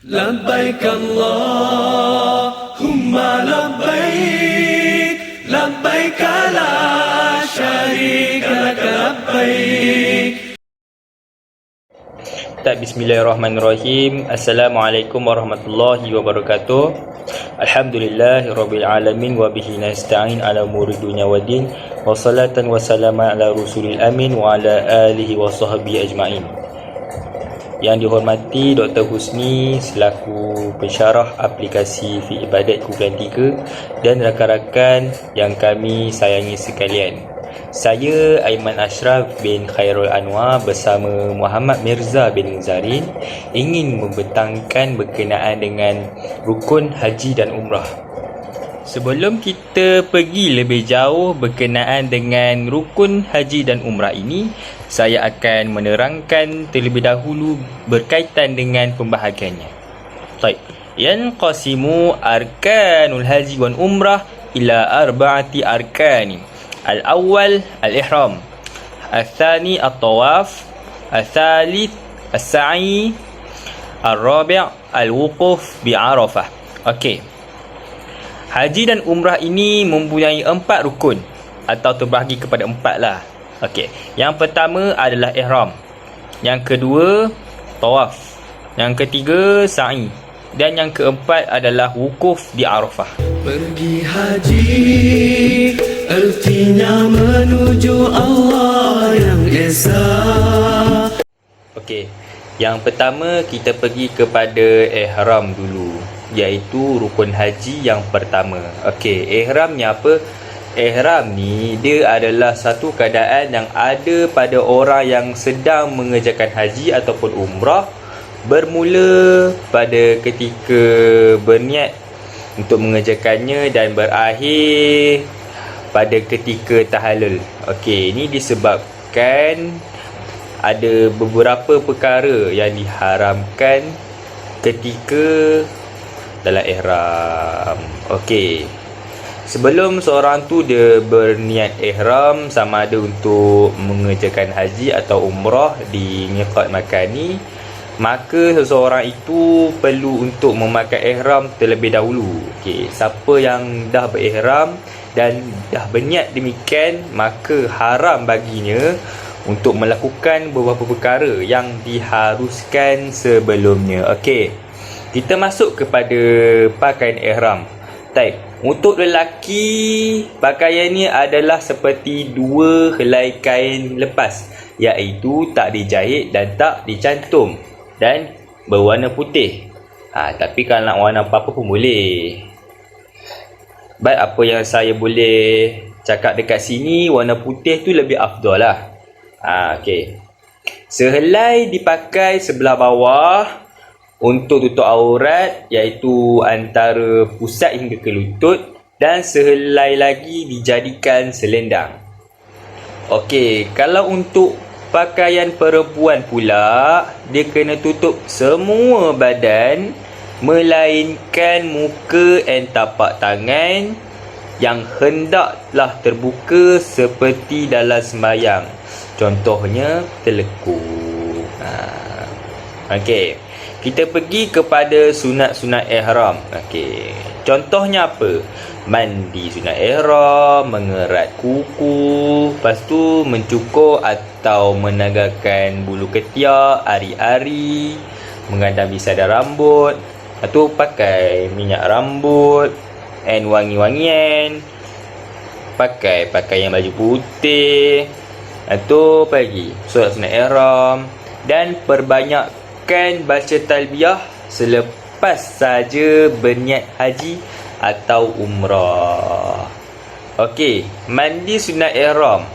لبيك اللهم لبيك لبيك لا شريك لك لبيك. Bismillahirrahmanirrahim. Assalamualaikum warahmatullahi wabarakatuh. Alhamdulillahirabbil alamin wa bihi nasta'in ala umuri dunya waddin. Wassalatan wassalaman ala rasulil amin wa ala alihi wa sahbihi ajmain. Yang dihormati Dr. Husni selaku pensyarah aplikasi Fi Ibadat Kumpulan 3 dan rakan-rakan yang kami sayangi sekalian. Saya Aiman Ashraf bin Khairul Anwar bersama Muhammad Mirza bin Zarin ingin membentangkan berkenaan dengan rukun haji dan umrah. Sebelum kita pergi lebih jauh berkenaan dengan rukun haji dan umrah ini, saya akan menerangkan terlebih dahulu berkaitan dengan pembahagiannya. Baik, yanqasimu arkanul haji wal umrah ila arba'ati arkani. Al-awwal al-ihram, al-thani at-tawaf, al-thalith as-sa'i, al-rabi' al-wuquf bi Arafah. Okey. Haji dan umrah ini mempunyai 4 rukun atau terbahagi kepada 4 lah. Okey. Yang pertama adalah ihram. Yang kedua tawaf. Yang ketiga sa'i. Dan yang keempat adalah wukuf di Arafah. Pergi haji artinya menuju Allah yang Esa. Okey. Yang pertama kita pergi kepada ihram dulu, iaitu rukun haji yang pertama. Okey, ihram ni apa? Ihram ni dia adalah satu keadaan yang ada pada orang yang sedang mengerjakan haji ataupun umrah, bermula pada ketika berniat untuk mengerjakannya dan berakhir pada ketika tahallul. Okey, ini disebabkan ada beberapa perkara yang diharamkan ketika dalam ihram. Okey. Sebelum seorang tu dia berniat ihram, sama ada untuk mengerjakan haji atau umrah di miqat makani, maka seseorang itu perlu untuk memakai ihram terlebih dahulu. Okey, siapa yang dah berihram dan dah berniat demikian, maka haram baginya untuk melakukan beberapa perkara yang diharuskan sebelumnya. Okey, kita masuk kepada pakaian ihram. Baik, untuk lelaki pakaiannya adalah seperti 2 helai kain lepas, iaitu tak dijahit dan tak dicantum dan berwarna putih. Tapi kalau nak warna apa-apa pun boleh. Baik, apa yang saya boleh cakap dekat sini, warna putih tu lebih afdal lah. Okey. Sehelai dipakai sebelah bawah untuk tutup aurat, iaitu antara pusat hingga ke lutut, dan sehelai lagi dijadikan selendang. Okey, kalau untuk pakaian perempuan pula, dia kena tutup semua badan melainkan muka dan tapak tangan yang hendaklah terbuka seperti dalam sembahyang. Contohnya telekuk. Okey, kita pergi kepada sunat-sunat ihram. Okey, contohnya apa? Mandi sunat ihram, mengerat kuku, lepas tu mencukur atau menanggalkan bulu ketiak, ari-ari, mengandam bisadar rambut, lepas tu pakai minyak rambut and wangi-wangian, pakai pakaian baju putih, atau pagi solat sunat ihram, dan perbanyakkan baca talbiyah selepas saja berniat haji atau umrah. Okey, mandi sunat ihram.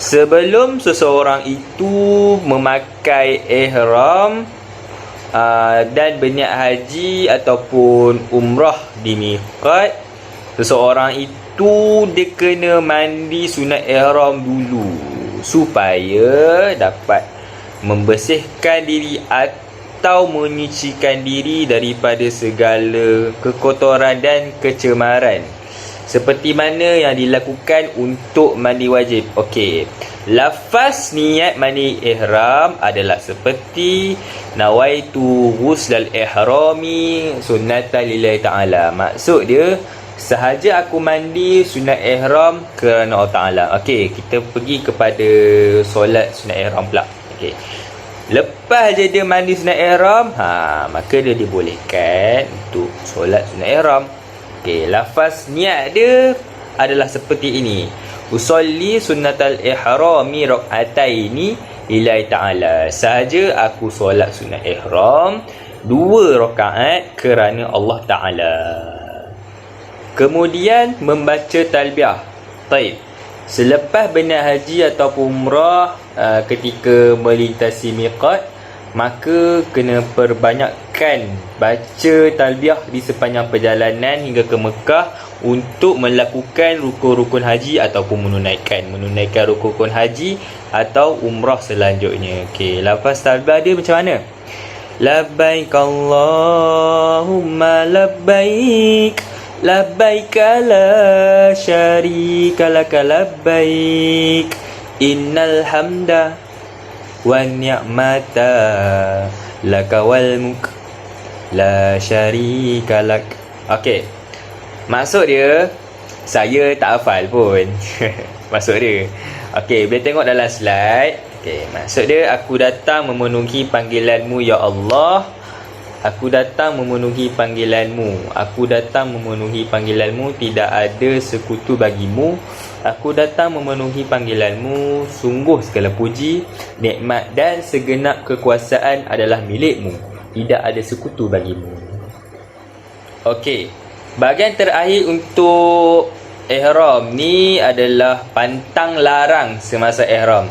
Sebelum seseorang itu memakai ihram dan berniat haji ataupun umrah di miqat, seseorang itu dia kena mandi sunat ihram dulu supaya dapat membersihkan diri atau menyucikan diri daripada segala kekotoran dan kecemaran seperti mana yang dilakukan untuk mandi wajib. Okey, lafaz niat mandi ihram adalah seperti nawaitu ghuslal ihrami sunnatan lillahi ta'ala. Maksud dia, sahaja aku mandi sunat ihram kerana Allah Ta'ala. Okey, kita pergi kepada solat sunat ihram pula. Okey, lepas je dia mandi sunat ihram, maka dia dibolehkan untuk solat sunat ihram. Okey, lafaz niat dia adalah seperti ini. Usolli sunnatal ihrami rakaataini lillahi ta'ala. Sahaja aku solat sunat ihram 2 rakaat kerana Allah Ta'ala. Kemudian membaca talbiyah. Taib. Selepas benar haji ataupun umrah, ketika melintasi miqat, maka kena perbanyakkan baca talbiyah di sepanjang perjalanan hingga ke Mekah untuk melakukan rukun-rukun haji ataupun menunaikan rukun-rukun haji atau umrah selanjutnya. Okey, lafaz talbiyah dia macam mana? Labbaik Allahumma labbaik, labbaik la syarika laka labbaik, innal hamda wan ni'mata laka wal mulk la syarika lak. Okey, maksud dia saya tak hafal pun. Maksud dia, okey, boleh tengok dalam slide. Okey, maksud dia, aku datang memenuhi panggilanmu ya Allah. Aku datang memenuhi panggilanmu. Aku datang memenuhi panggilanmu, tidak ada sekutu bagimu. Aku datang memenuhi panggilanmu. Sungguh segala puji, nikmat dan segenap kekuasaan adalah milikmu. Tidak ada sekutu bagimu. Okey, bahagian terakhir untuk ihram ni adalah pantang larang semasa ihram.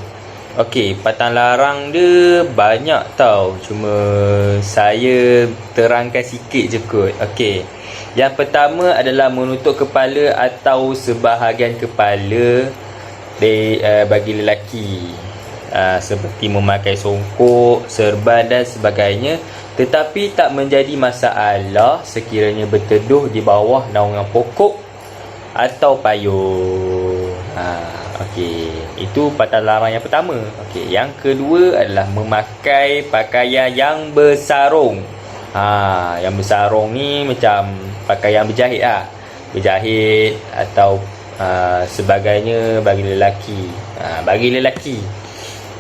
Okey, pantang larang dia banyak tau, cuma saya terangkan sikit je kot. Okey, yang pertama adalah menutup kepala atau sebahagian kepala bagi lelaki, seperti memakai songkok, serban dan sebagainya, tetapi tak menjadi masalah sekiranya berteduh di bawah naungan pokok atau payung. Okey, itu pantang larang yang pertama. Okey, yang kedua adalah memakai pakaian yang bersarung. Yang bersarung ni macam pakaian berjahit berjahit atau sebagainya bagi lelaki. Bagi lelaki,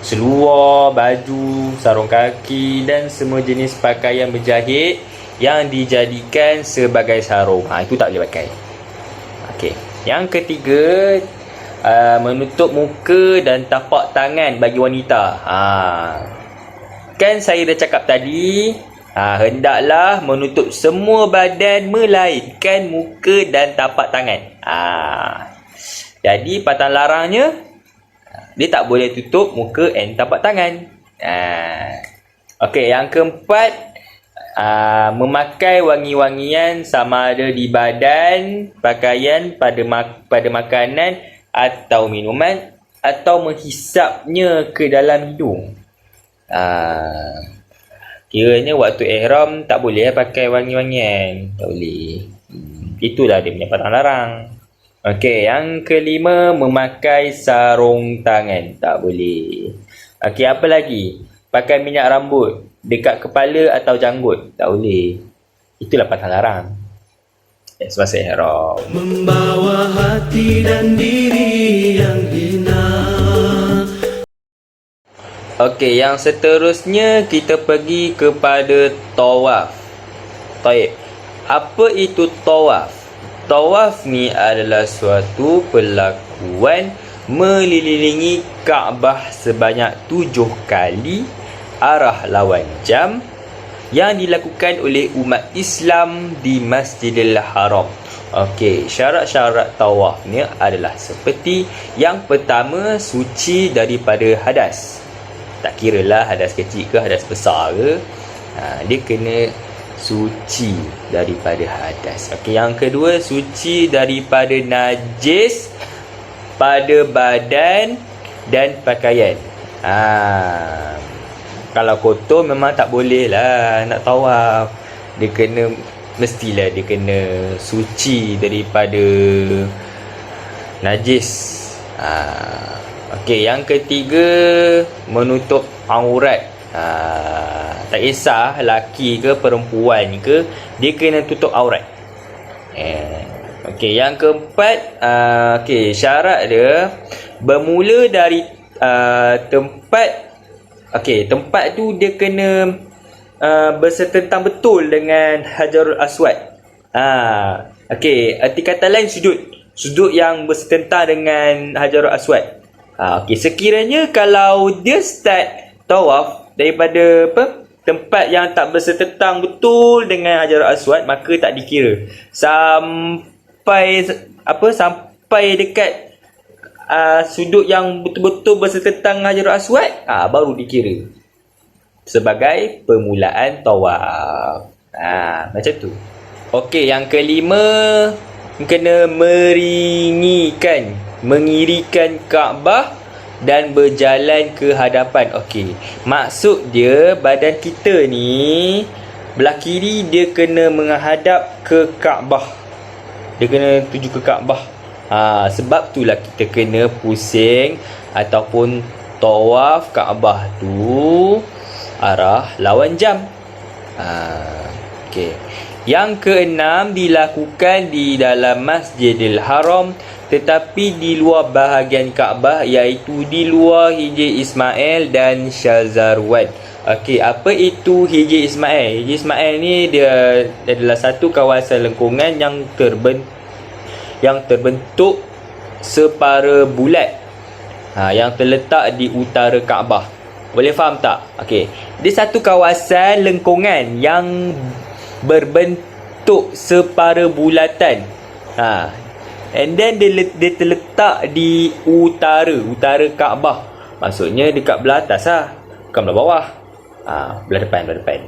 seluar, baju, sarung kaki dan semua jenis pakaian berjahit yang dijadikan sebagai sarung, itu tak boleh pakai. Okey, yang ketiga, menutup muka dan tapak tangan bagi wanita. Kan saya dah cakap tadi, hendaklah menutup semua badan melainkan muka dan tapak tangan. Jadi pantang larangnya, dia tak boleh tutup muka dan tapak tangan. Okey, yang keempat, memakai wangi-wangian sama ada di badan, pakaian, pada makanan atau minuman, atau menghisapnya ke dalam hidung. Kiranya waktu ihram tak boleh pakai wangi-wangian, tak boleh. Itulah dia punya pantang larang. Okey, yang kelima, memakai sarung tangan, tak boleh. Okey, apa lagi? Pakai minyak rambut dekat kepala atau janggut, tak boleh. Itulah pantang larang semasa ihram. Membawa hati dan diri yang hina. Okey, yang seterusnya kita pergi kepada tawaf. Taib. Apa itu tawaf? Tawaf ni adalah suatu perlakuan mengelilingi Kaabah sebanyak 7 kali arah lawan jam yang dilakukan oleh umat Islam di Masjidil Haram. Okey, syarat-syarat tawaf ni adalah seperti yang pertama, suci daripada hadas. Tak kiralah hadas kecil ke hadas besar ke, dia kena suci daripada hadas. Okey, yang kedua, suci daripada najis pada badan dan pakaian. Kalau kotor memang tak boleh lah nak tawaf. Dia kena mestilah dia kena suci daripada najis. Okey, yang ketiga, menutup aurat. Tak kisah laki ke perempuan ke, dia kena tutup aurat. Okey, yang keempat, okey, syarat dia bermula dari tempat. Okey, tempat tu dia kena bersetentang betul dengan Hajarul Aswad. Okey, arti kata lain sudut yang bersetentang dengan Hajarul Aswad. Okey, sekiranya kalau dia start tawaf daripada tempat yang tak bersetentang betul dengan Hajarul Aswad, maka tak dikira. Sampai dekat sudut yang betul-betul bersetentang dengan Hajarul Aswad, baru dikira sebagai permulaan tawaf. Macam tu. Okey, yang kelima, kena mengirikan Kaabah dan berjalan ke hadapan. Okey, maksud dia badan kita ni belah kiri dia kena menghadap ke Kaabah. Dia kena tuju ke Kaabah. Sebab itulah kita kena pusing ataupun tawaf Kaabah tu arah lawan jam. Okey. Yang keenam, dilakukan di dalam Masjidil Haram tetapi di luar bahagian Kaabah, iaitu di luar Hijr Ismail dan Syazarwan. Okey, apa itu Hijr Ismail? Hijr Ismail ni dia adalah satu kawasan lengkungan yang terbentuk separa bulat, yang terletak di utara Kaabah. Boleh faham tak? Okey, dia satu kawasan lengkungan yang berbentuk separa bulatan. And then dia terletak di utara Kaabah. Maksudnya dekat belah atas bukan belah bawah. Belah depan.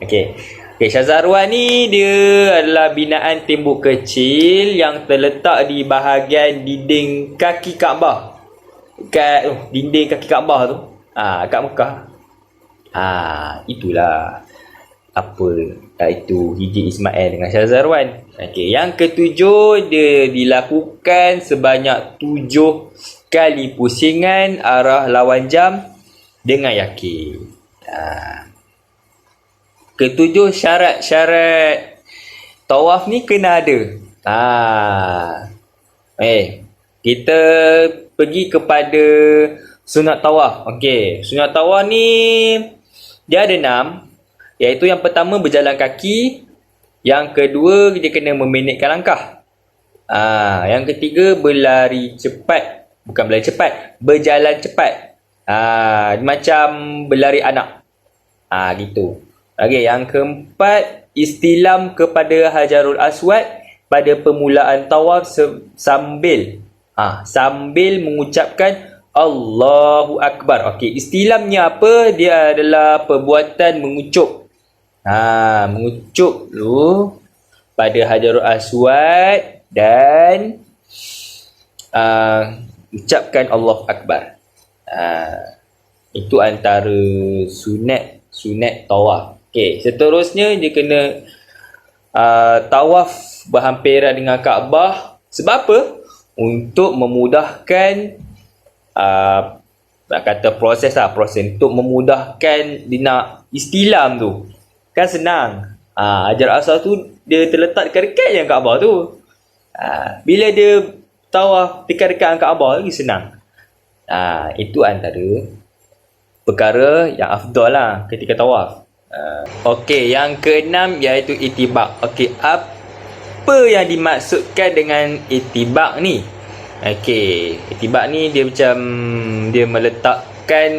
Okey. Syazarwan ni dia adalah binaan tembok kecil yang terletak di bahagian dinding kaki Kaabah. Kat dinding kaki Kaabah tu. Kat Mekah. Itulah apa itu Hijr Ismail dengan Syazarwan. Okey, yang ketujuh, dia dilakukan sebanyak 7 kali pusingan arah lawan jam dengan yakin. Ketujuh syarat tawaf ni kena ada. Kita pergi kepada sunat tawaf. Okey, sunat tawaf ni dia ada 6. Iaitu yang pertama, berjalan kaki. Yang kedua, dia kena memendekkan langkah. Yang ketiga, berlari cepat. Bukan berlari cepat, berjalan cepat. Macam berlari anak. Gitu. Okey, yang keempat, istilam kepada Hajarul Aswad pada permulaan tawaf sambil mengucapkan Allahu Akbar. Okey, istilamnya apa? Dia adalah perbuatan mengucup. Mengucup dulu pada Hajarul Aswad dan ucapkan Allahu Akbar. Itu antara sunat tawaf. Okey, seterusnya dia kena tawaf berhampiran dengan Kaabah. Sebab apa? Untuk memudahkan nak kata proses untuk memudahkan dia nak istilam tu. Kan senang. Hajar Aswad tu dia terletak dekat-dekat je Kaabah tu. Bila dia tawaf dekat-dekat Kaabah lagi senang. Itu antara perkara yang afdal lah ketika tawaf. Okey, yang keenam iaitu itibak. Okey, apa yang dimaksudkan dengan itibak ni? Okey, itibak ni dia macam dia meletakkan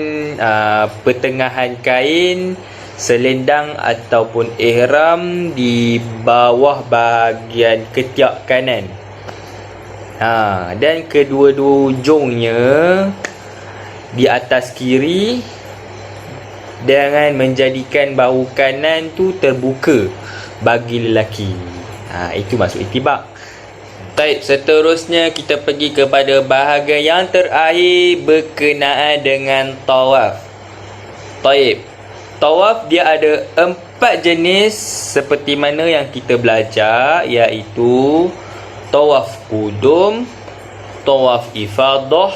pertengahan kain, selendang ataupun ihram di bawah bahagian ketiak kanan. Dan kedua-dua ujungnya di atas kiri dengan menjadikan bahu kanan tu terbuka bagi lelaki. Itu maksud itibak. Baik, seterusnya kita pergi kepada bahagian yang terakhir berkenaan dengan tawaf. Baik, tawaf dia ada 4 4 jenis seperti mana yang kita belajar, iaitu tawaf kudum, tawaf ifadah,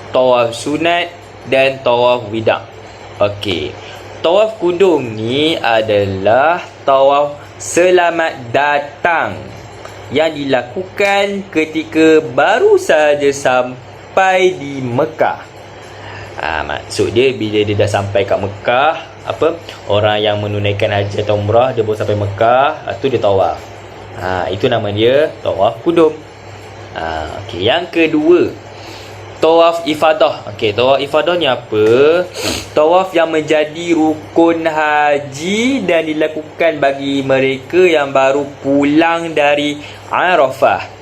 tawaf sunat dan tawaf wida'. Okey. Tawaf kudum ni adalah tawaf selamat datang yang dilakukan ketika baru saja sampai di Mekah. Maksud dia bila dia dah sampai kat Mekah, orang yang menunaikan haji atau umrah, dia baru sampai Mekah, tu dia tawaf. Itu nama dia tawaf kudum. Okey, yang kedua, tawaf ifadah. Okey, tawaf ifadah ni apa? Tawaf yang menjadi rukun haji dan dilakukan bagi mereka yang baru pulang dari Arafah.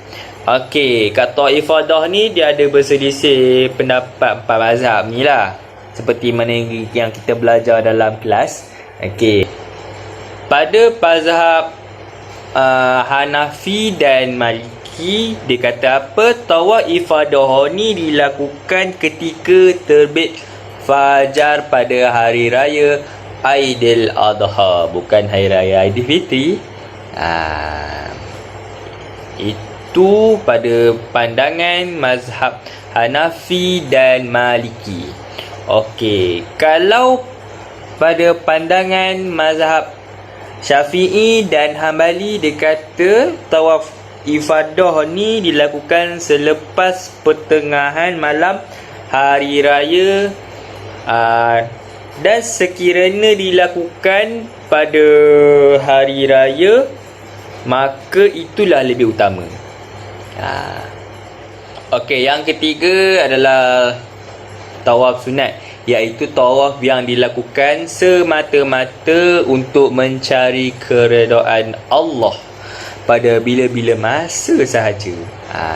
Okey, kat tawaf ifadah ni dia ada berselisih pendapat 4 mazhab ni lah, seperti mana yang kita belajar dalam kelas. Okey, pada mazhab Hanafi dan Maliki, dia kata apa? Tawaf ifadah ni dilakukan ketika terbit fajar pada hari raya Aidil Adha, bukan hari raya Aidilfitri. Itu pada pandangan mazhab Hanafi dan Maliki. Okey, kalau pada pandangan mazhab Syafi'i dan Hambali, dia kata tawaf ifadah ni dilakukan selepas pertengahan malam hari raya, dan sekiranya dilakukan pada hari raya, maka itulah lebih utama. Okey, yang ketiga adalah tawaf sunat, iaitu tawaf yang dilakukan semata-mata untuk mencari keredaan Allah pada bila-bila masa sahaja.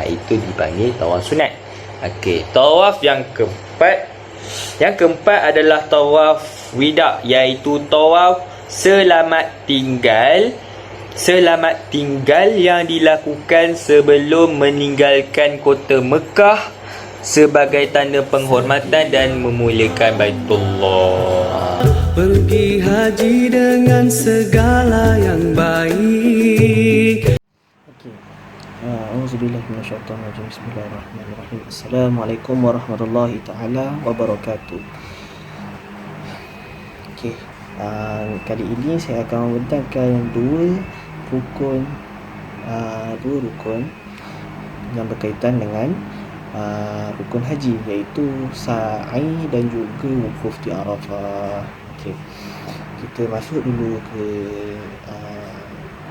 Itu dipanggil tawaf sunat. Okey, tawaf yang keempat. Yang keempat adalah tawaf wida', iaitu tawaf selamat tinggal. Selamat tinggal yang dilakukan sebelum meninggalkan kota Mekah sebagai tanda penghormatan dan memuliakan Baitullah. Pergi haji dengan segala yang baik. Okey. Auzubillahi minasyaitonirrajim. Bismillahirrahmanirrahim. Assalamualaikum warahmatullahi taala wabarakatuh. Okey. Kali ini saya akan membentangkan dua rukun yang berkaitan dengan rukun haji, iaitu sa'i dan juga wukuf di Arafah. Okey, kita masuk dulu ke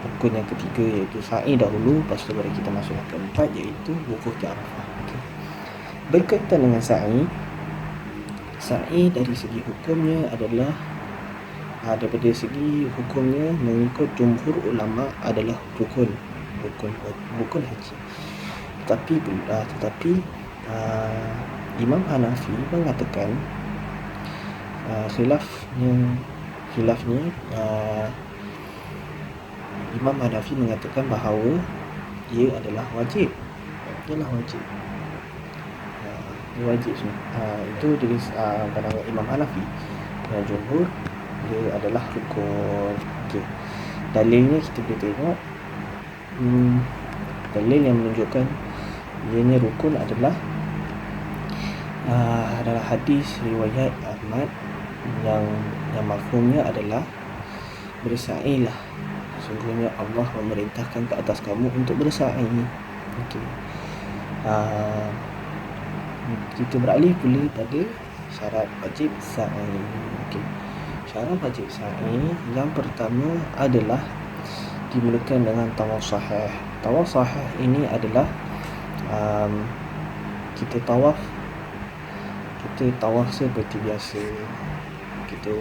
rukun yang ketiga, iaitu sa'i dahulu, lepas tu baru kita masuk yang keempat, iaitu wukuf di Arafah. Okey, berkaitan dengan sa'i dari segi hukumnya adalah, daripada segi hukumnya mengikut jumhur ulama adalah rukun haji. Tetapi Imam Hanafi mengatakan khilafnya Imam Hanafi mengatakan bahawa ia adalah wajib. Itu dari pandangan Imam Hanafi. Jumhur dia adalah rukun. Okey, dalilnya kita boleh tengok. Dalil yang menunjukkan ianya rukun adalah hadis riwayat Ahmad yang mafhumnya adalah bersa'ilah, sesungguhnya Allah memerintahkan ke atas kamu untuk bersa'i. Okey, kita beralih pula pada syarat wajib sa'i. Okey, syarat wajib sa'i yang pertama adalah dimulakan dengan tawaf sahih. Tawaf sahih ini adalah kita tawaf seperti biasa. Kita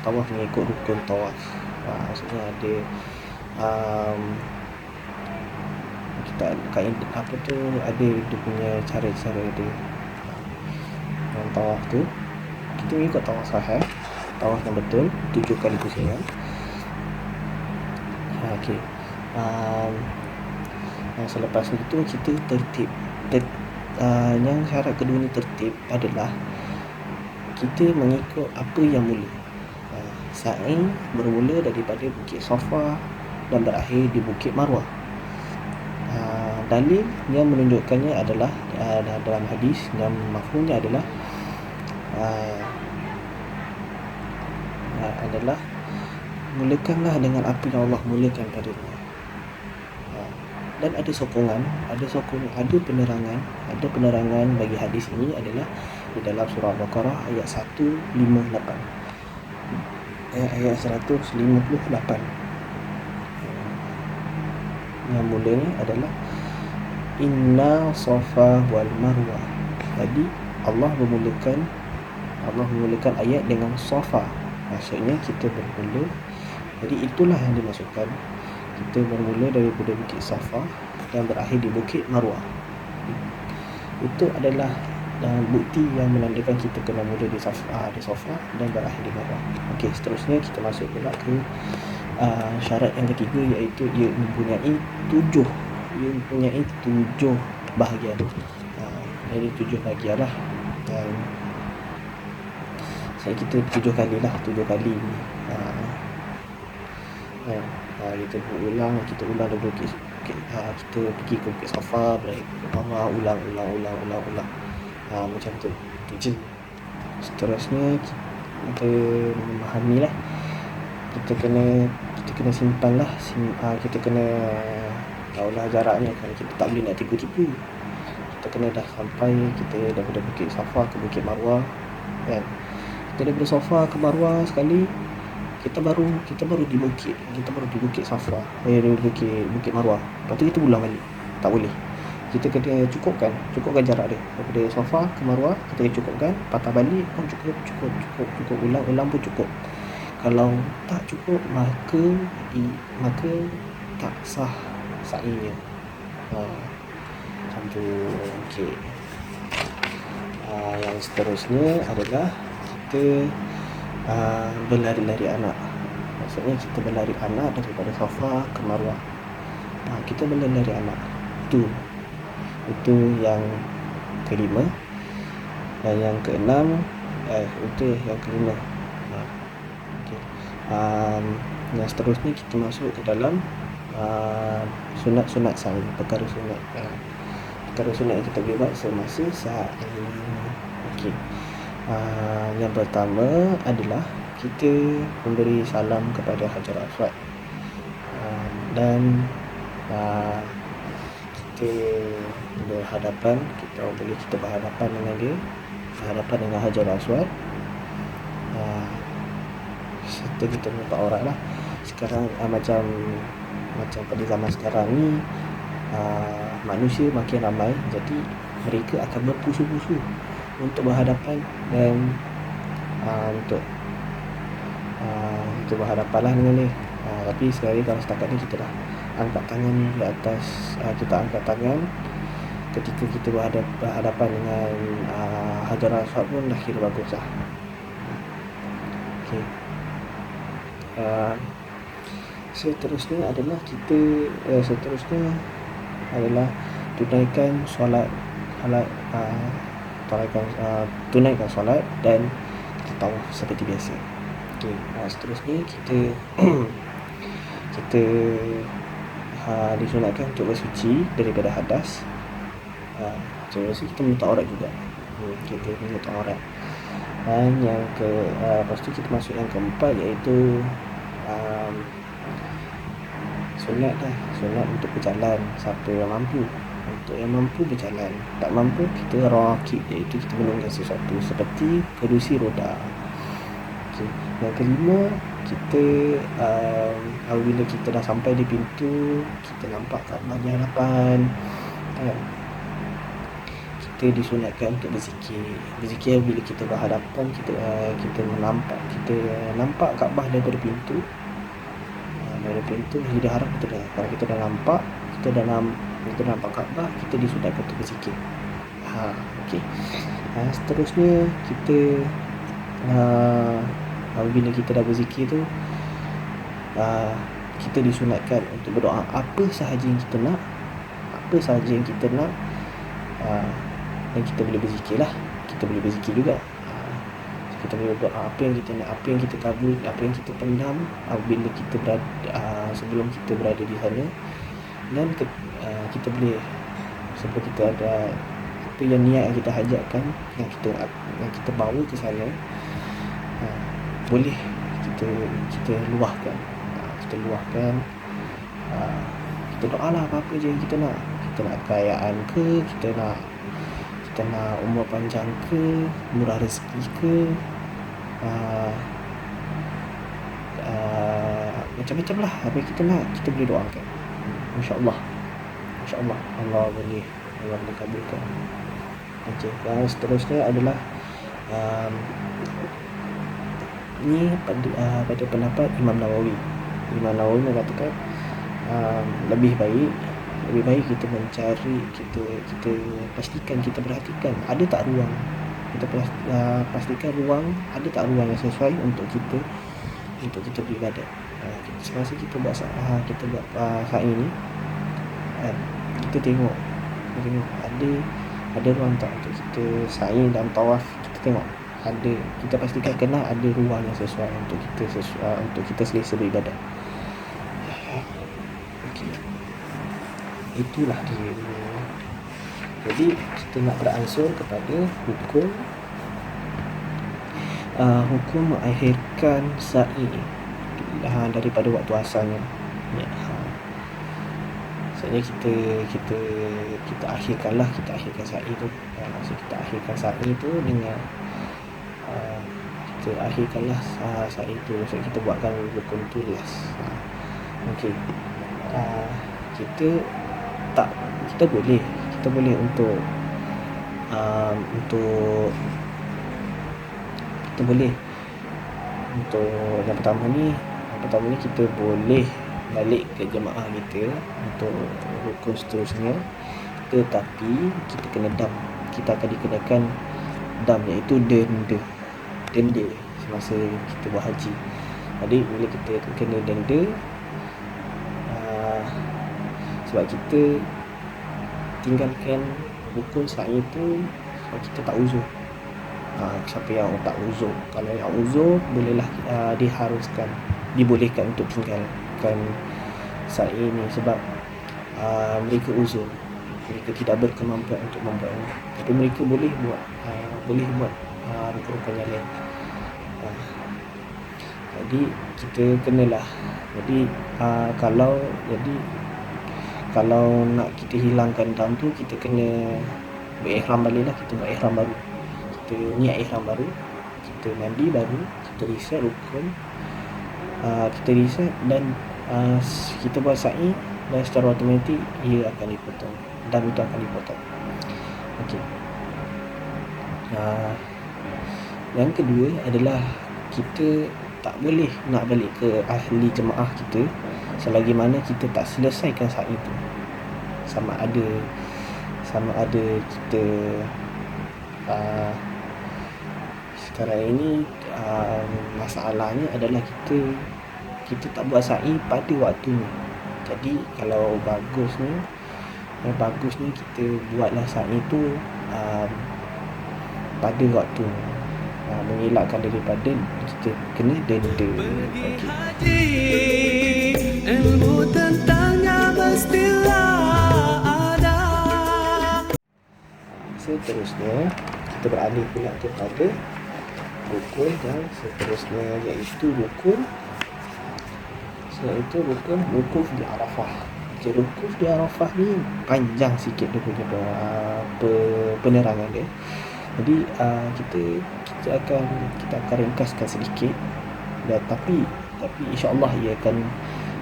tawaf mengikut rukun tawaf. Maksudnya ada kita ada dia punya cara-cara dia. Yang tawaf tu kita mengikut tawaf sahih, tawaf yang betul 7 kali pusingan. Okey. Selepas itu kita tertib. Yang syarat kedua ni tertib adalah kita mengikut apa yang mula. Sa'i bermula daripada Bukit Safa dan berakhir di Bukit Marwah. Dalil yang menunjukkannya adalah dalam hadis yang mafhumnya adalah mulakanlah dengan apa yang Allah mulakan padanya. Dan ada sokongan, ada penerangan bagi hadis ini adalah di dalam surah Al-Baqarah ayat 158. Ayat 158. Yang mulanya adalah Inna Safa wal Marwah. Jadi Allah memulakan ayat dengan Safa. Maksudnya kita bermula. Jadi itulah yang dimaksudkan. Kita bermula daripada Bukit Safa dan berakhir di Bukit Marwah. Itu adalah bukti yang menandakan kita kena mula di Safa dan berakhir di Marwah. Okey, seterusnya kita masuk pula ke syarat yang ketiga, iaitu ia mempunyai tujuh bahagian. Jadi 7 bahagian lah. Dan kita 7 kali. Kita ulang dulu kita pergi ke Bukit Safa, balik ke bawah, ulang macam tu je. Seterusnya kita memahami lah, kita kena simpan lah, kita kena tahulah jaraknya. Kalau kita tak boleh nak tipu-tipu, kita kena dah sampai, kita daripada Bukit Safa ke Bukit Marwah kan. Kita daripada Safa ke Marwah sekali, kita baru di Bukit Safa, di Bukit Marwah. Lepas tu kita ulang balik. Tak boleh. Kita kena cukupkan jarak dia daripada Safa ke Marwah. Kita kena cukupkan, patah balik pun cukup, ulang pun cukup. Kalau tak cukup, maka tak sah sa'inya. Macam tu. Okey. Yang seterusnya adalah kita berlari-lari anak. Maksudnya kita berlari anak daripada Safa ke Marwah. Kita berlari anak. Itu yang kelima. Dan yang keenam, itu yang kelima. Okey. Yang seterusnya kita masuk ke dalam sunat-sunat sa'i, perkara sunat yang kita boleh buat semasa sa'i. Okey. Yang pertama adalah kita memberi salam kepada Hajar Aswad, dan kita berhadapan, kita berhadapan dengan dia, berhadapan dengan Hajar Aswad, serta kita nampak aurat lah. Sekarang macam pada zaman sekarang ni, manusia makin ramai, jadi mereka akan berpusu-pusu untuk berhadapan dan untuk berhadapan lah dengan dia. Tapi sekali kalau setakat ni kita dah angkat tangan di atas, kita angkat tangan ketika kita berhadapan dengan Hajar Aswad pun dah kira bagus lah. Okay. Seterusnya adalah tunaikan solat, tunaikan solat dan kita tawaf seperti biasa. Okey, seterusnya kita disunatkan untuk bersuci daripada hadas. Seterusnya kita menutup aurat juga. Kita menutup aurat. Dan yang lepas tu kita masuk yang keempat, iaitu sunat untuk berjalan. Siapa yang mampu, untuk yang mampu berjalan, tak mampu kita rakib, iaitu kita menunggang sesuatu seperti kerusi roda. Okay. Yang kelima, kita apabila kita dah sampai di pintu, kita nampak Kaabah di hadapan kan, kita disunatkan untuk berzikir bila kita berhadapan, kita nampak Kaabah daripada pintu. Dari pintu Masjidil Haram, kalau kita dah nampak Kaabah, kita disunatkan untuk berzikir. Okey. Seterusnya kita bila kita dah berzikir tu, kita disunatkan untuk berdoa apa sahaja yang kita nak, dan kita boleh berzikir lah. Kita boleh berzikir juga. Kita boleh berdoa apa yang kita nak, apa yang kita kabul, apa yang kita pendam bila kita sebelum kita berada di sana. Dan kita boleh, sebab kita ada apa yang niat yang kita hajatkan, yang kita bawa ke sana, boleh kita luahkan. Kita luahkan, kita doa lah apa-apa je yang kita nak. Kita nak kekayaan ke, kita nak umur panjang ke, murah rezeki ke, macam-macam lah apa yang kita nak, kita boleh doakan. InsyaAllah Allah boleh kabulkan. Okey, dan seterusnya adalah ni pada pendapat Imam Nawawi mengatakan lebih baik kita mencari, kita pastikan, kita perhatikan ada tak ruang, kita pastikan ruang, ada tak ruang yang sesuai untuk kita beribadat. Semasa kita buat sa'i ni, kita tengok ada ruang tak untuk kita sa'i dan tawaf. Kita tengok ada, kita pastikan kena ada ruang yang sesuai untuk kita selesa beribadat. Okey, itulah dia. Jadi kita nak beransur kepada hukum mengakhirkan sa'i daripada waktu asalnya. Maksudnya kita akhirkan sa'i tu. Maksud kita akhirkan sa'i tu dengan kita akhirkanlah sa'i tu. Maksud kita buatkan rukun tu last. Okey. Kita boleh untuk yang pertama ni kita boleh balik ke jemaah kita untuk rukun seterusnya, tetapi kita kena dam. Kita akan dikenakan dam, iaitu denda semasa kita buat haji. Jadi bila kita kena denda sebab kita tinggalkan rukun sa'i itu sebab kita tak uzur. Siapa yang tak uzur, kalau yang uzur bolehlah dibolehkan untuk tinggalkan sa'i ini sebab mereka uzur, mereka tidak berkemampuan untuk membuatnya, tapi mereka boleh buat rukun-rukun yang lain. Jadi kita kenalah, kalau nak kita hilangkan dam tu, kita kena berihram baliklah. Kita buat ihram baru, kita niat ihram baru, kita mandi baru, kita reset rukun, dan kita buat sa'i, dan secara automatik ia akan dipotong, dam itu akan dipotong. Okey. Yang kedua adalah kita tak boleh nak balik ke ahli jemaah kita selagi mana kita tak selesaikan sa'i itu. Sama ada kita sekarang ini masalahnya adalah kita tak buat sa'i pada waktunya. Jadi kalau bagusnya kita buatlah sa'i itu pada waktu, mengelakkan daripada kita kena denda. Ilmu tentangnya mestilah ada. Seterusnya kita beralih pula kepada rukun yang seterusnya, iaitu rukun wukuf di Arafah. Okay, wukuf di Arafah ni panjang sikit dia punya penerangan dia. Jadi kita akan ringkaskan sedikit, tapi insya-Allah ia akan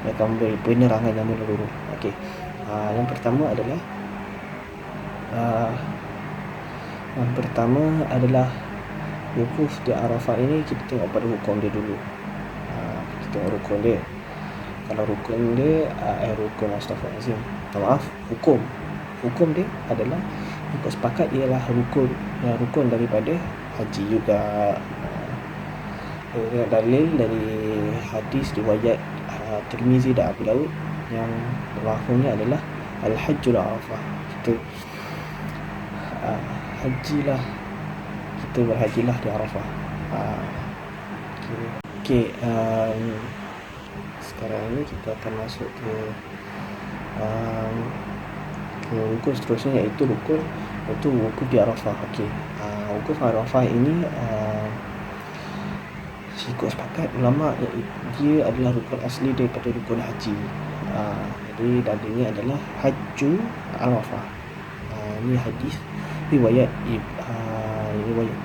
memberi penerangan yang menyeluruh. Okey. Yang pertama adalah wukuf di Arafah ini. Kita tengok pada hukum dia dulu. Kita tengok rukun dia. Kalau rukun dia astagfirullahalazim. Hukum dia adalah ikut sepakat ialah rukun daripada haji juga. Dalil dari hadis riwayat Tirmizi dan Abu Daud yang lafaznya adalah Al-Hajjul Arafah. Kita berhajilah di Arafah. Okey, sekarang ini kita akan masuk ke rukun seterusnya, iaitu wukuf di Arafah. Okey, wukuf Arafah ini ikut sepakat ulama, dia adalah rukun asli daripada rukun haji. Jadi dalilnya adalah Hajju Arafah. Ini hadis riwayat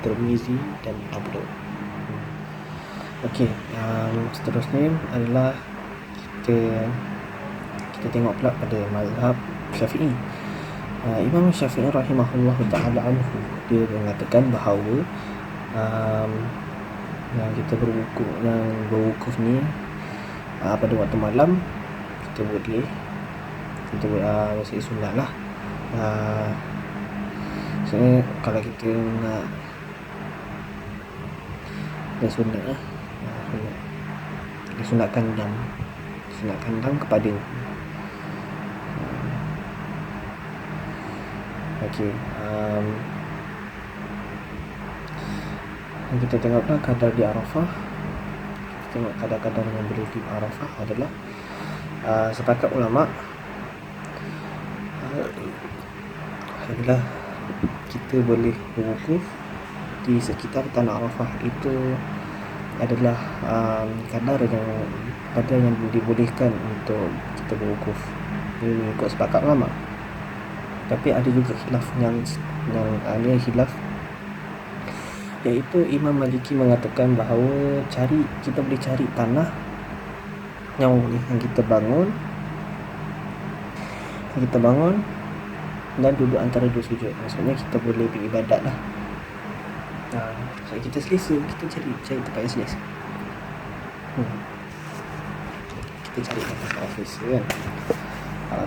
Tirmizi dan Abu Daud. Okey, seterusnya adalah kita tengok pula pada mazhab Syafi'i. Imam Syafi'i rahimahullah ta'ala anhu, dia mengatakan bahawa yang kita berwukuf ni pada waktu malam kita boleh sunat lah. Sebenarnya kalau kita nak sunat lah, sunatkan dam kepada okey. Kita tengoklah kadar di Arafah. Kita tengok kadar-kadar yang boleh di Arafah adalah sepakat ulama adalah kita boleh berwukuf di sekitar tanah Arafah. Itu adalah kadar yang dibolehkan untuk kita berwukuf. Ini ikut sepakat ulama. Tapi ada juga khilaf yang ada khilaf, iaitu Imam Maliki mengatakan bahawa kita boleh cari tanah yang kita bangun dan duduk antara dua sujud. Maksudnya kita boleh beribadat lah. So kita selesa, kita cari tempat yang selesa. Kita cari tempat yang selesa kan.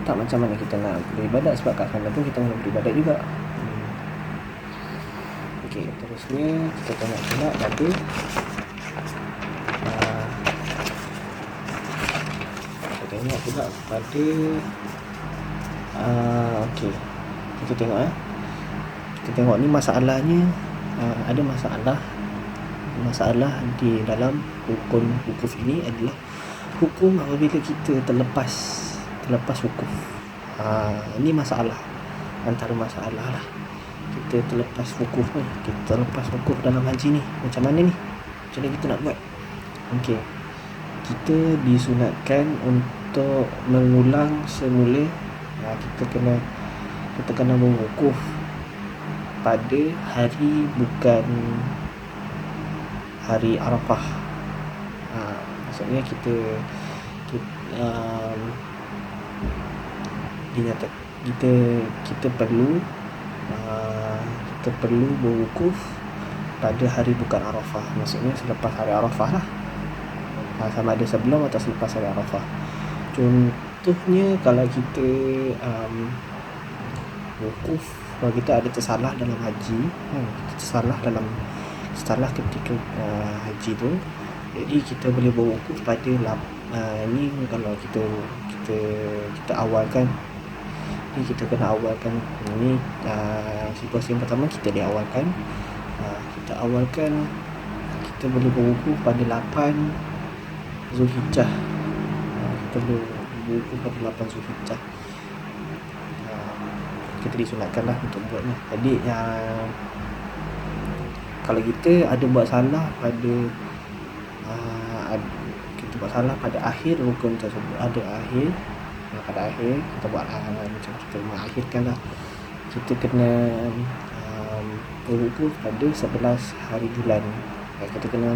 Tak macam mana kita nak beribadat, sebab kat sana pun kita nak beribadat juga. Okey, terusnya kita tengok pula pada okey, kita tengok ni masalahnya. Ada masalah di dalam rukun wukuf ini adalah hukum apabila kita terlepas wukuf. Ini antara masalah lah. Kita terlepas wukuf dalam haji ni, macam mana kita nak buat? Okey, kita disunatkan untuk mengulang semula. Kita kena berwukuf pada hari bukan hari Arafah. Maksudnya kita perlu berwukuf pada hari bukan Arafah. Maksudnya selepas hari Arafah lah. Sama ada sebelum atau selepas hari Arafah. Contohnya kalau kita wukuf, kalau kita ada tersalah dalam haji, tersalah ketika haji tu, jadi kita boleh berwukuf pada ini kalau kita awalkan. Jadi kita kena awalkan ini situasi yang pertama, kita diawalkan. Kita boleh berwukuf pada 8 Zulhijjah. Kita boleh berwukuf pada 8 Zulhijjah. Kita disunatkan lah untuk buatnya. Jadi kalau kita ada buat salah pada akhir rukun tersebut, pada akhir kita buat macam kita mengakhirkan lah, kita kena berwukuf pada 11 hari bulan. Kita kena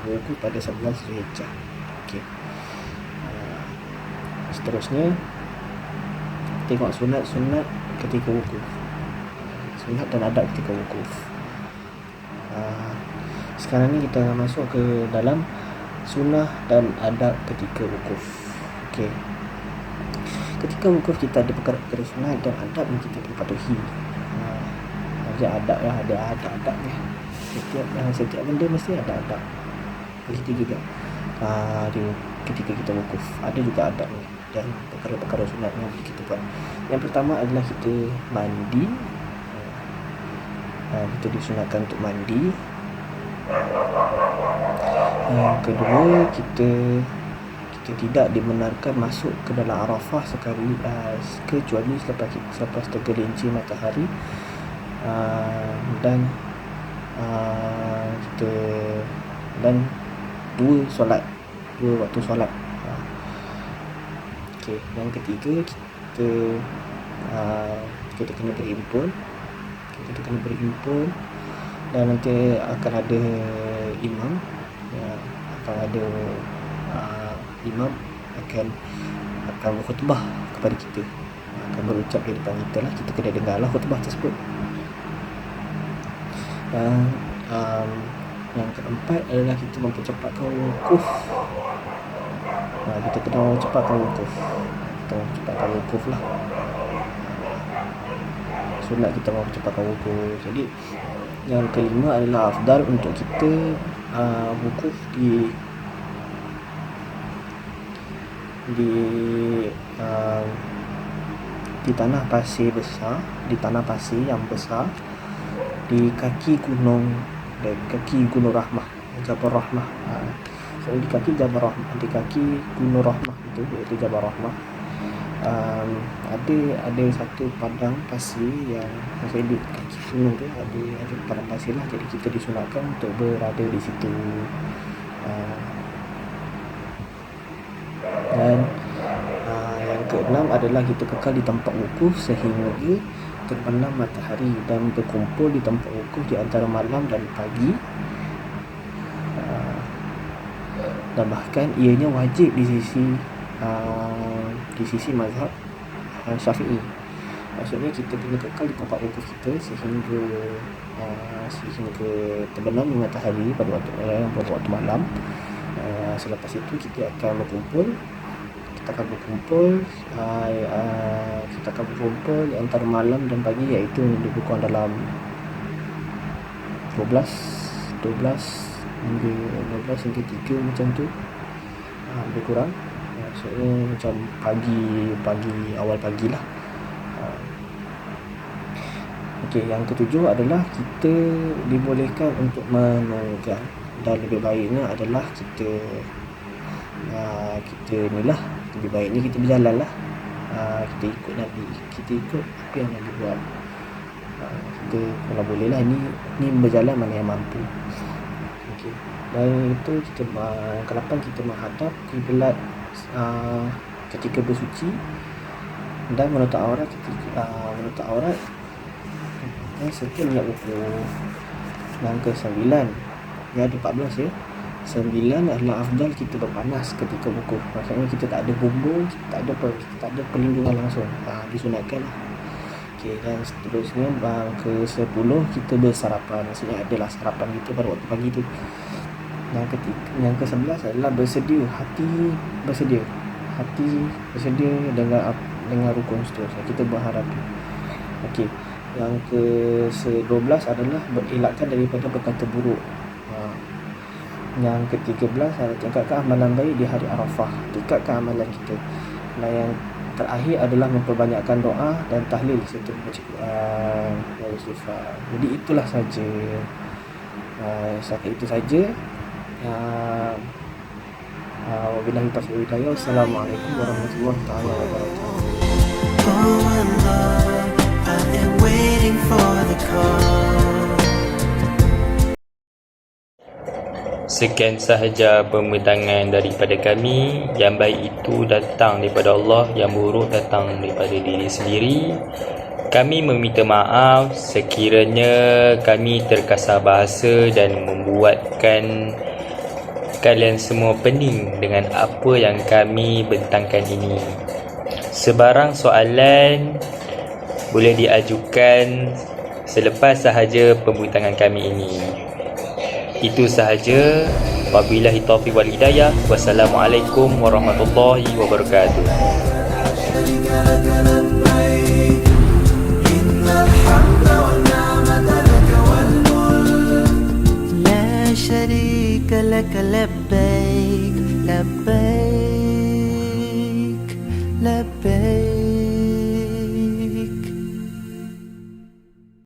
berwukuf pada 11 Zulhijjah. Okey. Seterusnya tengok sunat ketika wukuf. Sunat dan adab ketika wukuf. Sekarang ni kita akan masuk ke dalam sunnah dan adab ketika wukuf. Okey. Ketika wukuf kita ada perkara-perkara sunat dan adab yang kita perlu patuhi. Ada adab lah, ada adab-adabnya. Setiap benda mesti ada adab. Begitu juga ketika kita wukuf, ada juga adabnya dan perkara-perkara sunat yang kita buat. Yang pertama adalah kita mandi. Kita disunatkan untuk mandi. Yang kedua, kita tidak dibenarkan masuk ke dalam Arafah sekali kecuali selepas tergelincir matahari, dan kita dan dua waktu solat. Okey, yang ketiga, kita kena berhimpun. Dan nanti akan ada imam, imam akan berkhutbah kepada kita, akan berucap di depan kita lah. Kita kena dengarlah khutbah tersebut. Dan yang keempat adalah kita mempercepatkan wukuf. Kita kena cepatkan wukuf. Lah. Sunat kita mempercepatkan wukuf. Jadi yang kelima adalah afdal untuk kita wukuf di tanah pasir besar, di tanah pasir yang besar, di kaki gunung Rahmah, Jabal Rahmah. So di kaki Jabal Rahmah, di kaki gunung Rahmah itu, iaitu Jabal Rahmah. Ada satu padang pasir yang maksudnya di kaki gunung tu ada padang pasir lah. Jadi kita disunatkan untuk berada di situ. Dan yang keenam adalah kita kekal di tempat wukuf sehingga terbenam matahari dan berkumpul di tempat wukuf di antara malam dan pagi. Dan bahkan ianya wajib di sisi mazhab Syafi'i. Maksudnya kita kena kekal di tempat wukuf kita sehingga terbenam matahari pada waktu malam. Selepas itu kita akan berkumpul di antara malam dan pagi, iaitu lebih kurang dalam 12 hingga 3 macam tu, lebih kurang. Maksudnya macam awal pagi lah. Okey, yang ketujuh adalah kita dibolehkan untuk menunggang, dan lebih baiknya adalah kita lebih baiknya kita berjalan lah. Kita ikut Nabi, kita ikut apa yang Nabi buat. Kita kalau boleh lah, ni berjalan mana yang mampu. Okey. Dan itu ke-8 kita menghadap kiblat ketika bersuci dan menutup aurat serta niat wukuf. Dan ke-9, dia ada 14 ya. 9 adalah afdal kita berpanas ketika wukuf. Maksudnya kita tak ada bumbung, kita tak ada perlindungan langsung. Disunatkan lah. Okey, dan seterusnya ke-10 kita bersarapan. Maksudnya adalah sarapan kita pada waktu pagi tu. Yang ke-11 adalah hati bersedia dengan rukun seterusnya. Kita berharap. Okey. Yang ke-12 adalah berelakkan daripada berkata buruk. Yang ke-13 adalah tingkatkan amalan baik di hari Arafah. Tingkatkan amalan kita. Dan yang terakhir adalah memperbanyakkan doa dan tahlil serta membaca Quran dan istighfar. Jadi itulah saja. Itu saja. Wabillahi taufiq wal hidayah. Assalamualaikum warahmatullahi wabarakatuh. Oh Allah, I am waiting for the call. Sekian sahaja pembintangan daripada kami. Yang baik itu datang daripada Allah, yang buruk datang daripada diri sendiri. Kami meminta maaf sekiranya kami terkasar bahasa dan membuatkan kalian semua pening dengan apa yang kami bentangkan ini. Sebarang soalan boleh diajukan selepas sahaja pembintangan kami ini. Itu sahaja. Wabillahi taufiq wal hidayah. Wassalamualaikum warahmatullahi wabarakatuh. لا شريك لك لبيك لبيك لبيك